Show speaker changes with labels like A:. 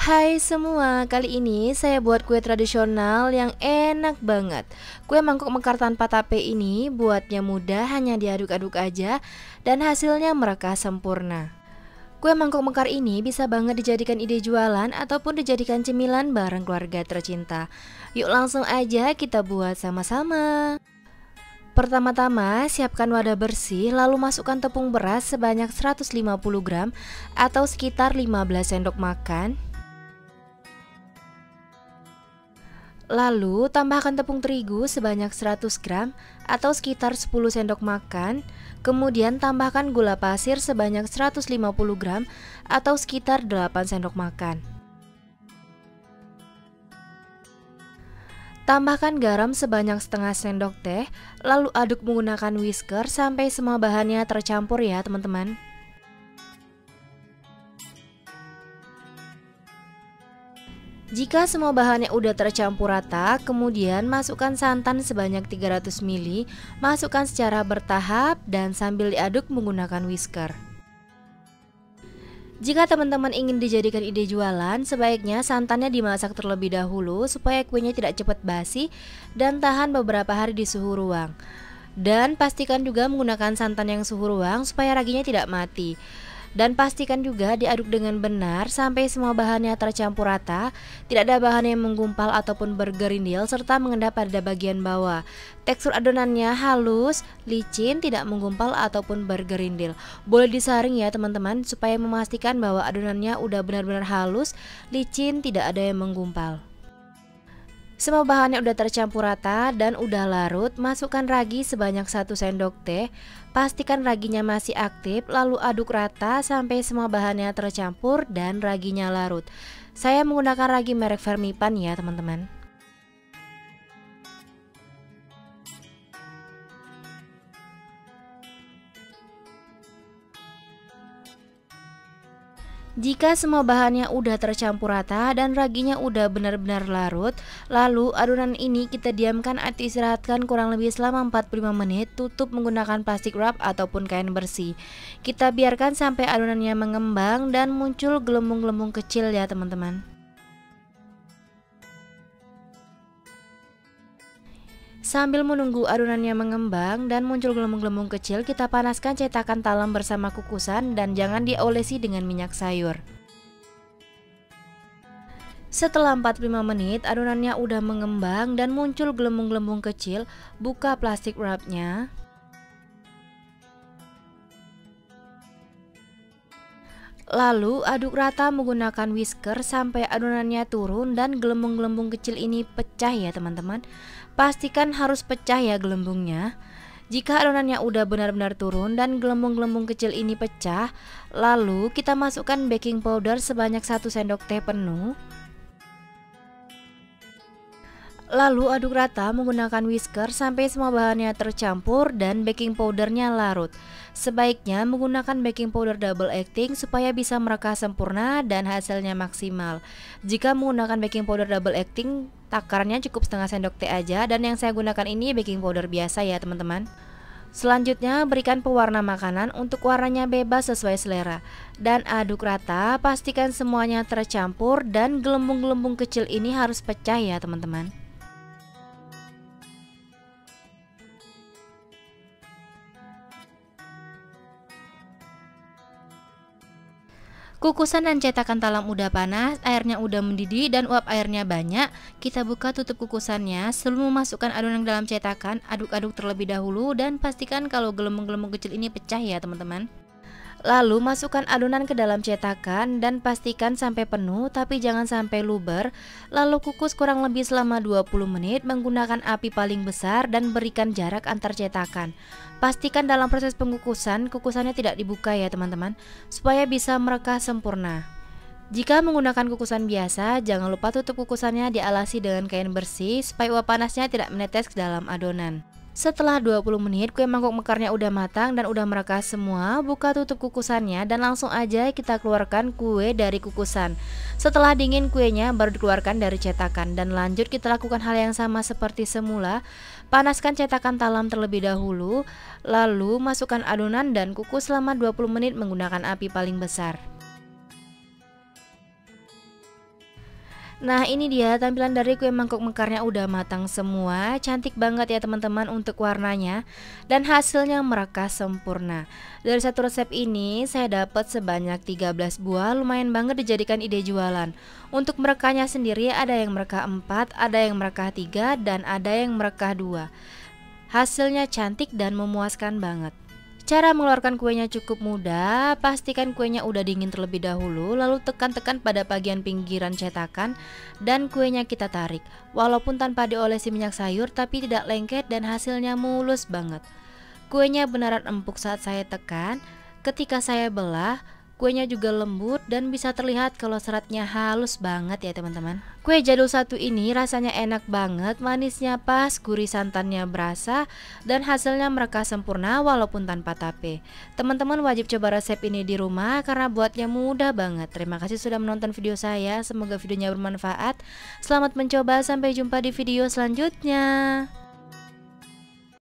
A: Hai semua, kali ini saya buat kue tradisional yang enak banget. Kue mangkuk mekar tanpa tape ini buatnya mudah, hanya diaduk-aduk aja dan hasilnya mereka sempurna. Kue mangkuk mekar ini bisa banget dijadikan ide jualan ataupun dijadikan cemilan bareng keluarga tercinta. Yuk langsung aja kita buat sama-sama. Pertama-tama, siapkan wadah bersih, lalu masukkan tepung beras sebanyak 150 gram atau sekitar 15 sendok makan. Lalu tambahkan tepung terigu sebanyak 100 gram atau sekitar 10 sendok makan. Kemudian tambahkan gula pasir sebanyak 150 gram atau sekitar 8 sendok makan. Tambahkan garam sebanyak setengah sendok teh, lalu aduk menggunakan whisker sampai semua bahannya tercampur ya teman-teman. Jika semua bahannya udah tercampur rata, kemudian masukkan santan sebanyak 300 ml, masukkan secara bertahap dan sambil diaduk menggunakan whisker. Jika teman-teman ingin dijadikan ide jualan, sebaiknya santannya dimasak terlebih dahulu supaya kuenya tidak cepat basi dan tahan beberapa hari di suhu ruang. Dan pastikan juga menggunakan santan yang suhu ruang supaya raginya tidak mati. Dan pastikan juga diaduk dengan benar sampai semua bahannya tercampur rata, tidak ada bahan yang menggumpal ataupun bergerindil serta mengendap pada bagian bawah. Tekstur adonannya halus, licin, tidak menggumpal ataupun bergerindil. Boleh disaring ya teman-teman supaya memastikan bahwa adonannya udah benar-benar halus, licin, tidak ada yang menggumpal. Semua bahannya udah tercampur rata dan udah larut, masukkan ragi sebanyak 1 sendok teh. Pastikan raginya masih aktif, lalu aduk rata sampai semua bahannya tercampur dan raginya larut. Saya menggunakan ragi merek Fermipan ya teman-teman. Jika semua bahannya udah tercampur rata dan raginya udah benar-benar larut, lalu adonan ini kita diamkan atau istirahatkan kurang lebih selama 45 menit, tutup menggunakan plastik wrap ataupun kain bersih. Kita biarkan sampai adonannya mengembang dan muncul gelembung-gelembung kecil ya teman-teman. Sambil menunggu adonannya mengembang dan muncul gelembung-gelembung kecil, kita panaskan cetakan talam bersama kukusan dan jangan diolesi dengan minyak sayur. Setelah 45 menit, adonannya udah mengembang dan muncul gelembung-gelembung kecil, buka plastik wrapnya. Lalu aduk rata menggunakan whisker sampai adonannya turun dan gelembung-gelembung kecil ini pecah ya teman-teman. Pastikan harus pecah ya gelembungnya. Jika adonannya udah benar-benar turun dan gelembung-gelembung kecil ini pecah, lalu kita masukkan baking powder sebanyak 1 sendok teh penuh. Lalu aduk rata menggunakan whisker sampai semua bahannya tercampur dan baking powdernya larut. Sebaiknya menggunakan baking powder double acting supaya bisa mereka sempurna dan hasilnya maksimal. Jika menggunakan baking powder double acting, takarannya cukup setengah sendok teh aja, dan yang saya gunakan ini baking powder biasa ya teman-teman. Selanjutnya berikan pewarna makanan untuk warnanya bebas sesuai selera. Dan aduk rata, pastikan semuanya tercampur dan gelembung-gelembung kecil ini harus pecah ya teman-teman. Kukusan dan cetakan talam udah panas, airnya udah mendidih dan uap airnya banyak. Kita buka tutup kukusannya. Sebelum memasukkan adonan ke dalam cetakan, aduk-aduk terlebih dahulu dan pastikan kalau gelembung-gelembung kecil ini pecah ya teman-teman. Lalu masukkan adonan ke dalam cetakan dan pastikan sampai penuh tapi jangan sampai luber. Lalu kukus kurang lebih selama 20 menit menggunakan api paling besar dan berikan jarak antar cetakan. Pastikan dalam proses pengukusan, kukusannya tidak dibuka ya teman-teman, supaya bisa mereka sempurna. Jika menggunakan kukusan biasa, jangan lupa tutup kukusannya dialasi dengan kain bersih supaya uap panasnya tidak menetes ke dalam adonan. Setelah 20 menit, kue mangkuk mekarnya udah matang dan udah mereka semua. Buka tutup kukusannya dan langsung aja kita keluarkan kue dari kukusan. Setelah dingin kuenya baru dikeluarkan dari cetakan. Dan lanjut kita lakukan hal yang sama seperti semula. Panaskan cetakan talam terlebih dahulu, lalu masukkan adonan dan kukus selama 20 menit menggunakan api paling besar. Nah, ini dia tampilan dari kue mangkok mekarnya udah matang semua. Cantik banget ya teman-teman untuk warnanya. Dan hasilnya mereka sempurna. Dari satu resep ini saya dapat sebanyak 13 buah. Lumayan banget dijadikan ide jualan. Untuk merekanya sendiri ada yang merekah 4, ada yang merekah 3, dan ada yang merekah 2. Hasilnya cantik dan memuaskan banget. Cara mengeluarkan kuenya cukup mudah, pastikan kuenya udah dingin terlebih dahulu, lalu tekan-tekan pada bagian pinggiran cetakan dan kuenya kita tarik. Walaupun tanpa diolesi minyak sayur tapi tidak lengket dan hasilnya mulus banget. Kuenya beneran empuk saat saya tekan, ketika saya belah, kuenya juga lembut dan bisa terlihat kalau seratnya halus banget ya teman-teman. Kue jadul satu ini rasanya enak banget, manisnya pas, gurih santannya berasa, dan hasilnya mereka sempurna walaupun tanpa tape. Teman-teman wajib coba resep ini di rumah karena buatnya mudah banget. Terima kasih sudah menonton video saya, semoga videonya bermanfaat. Selamat mencoba, sampai jumpa di video selanjutnya.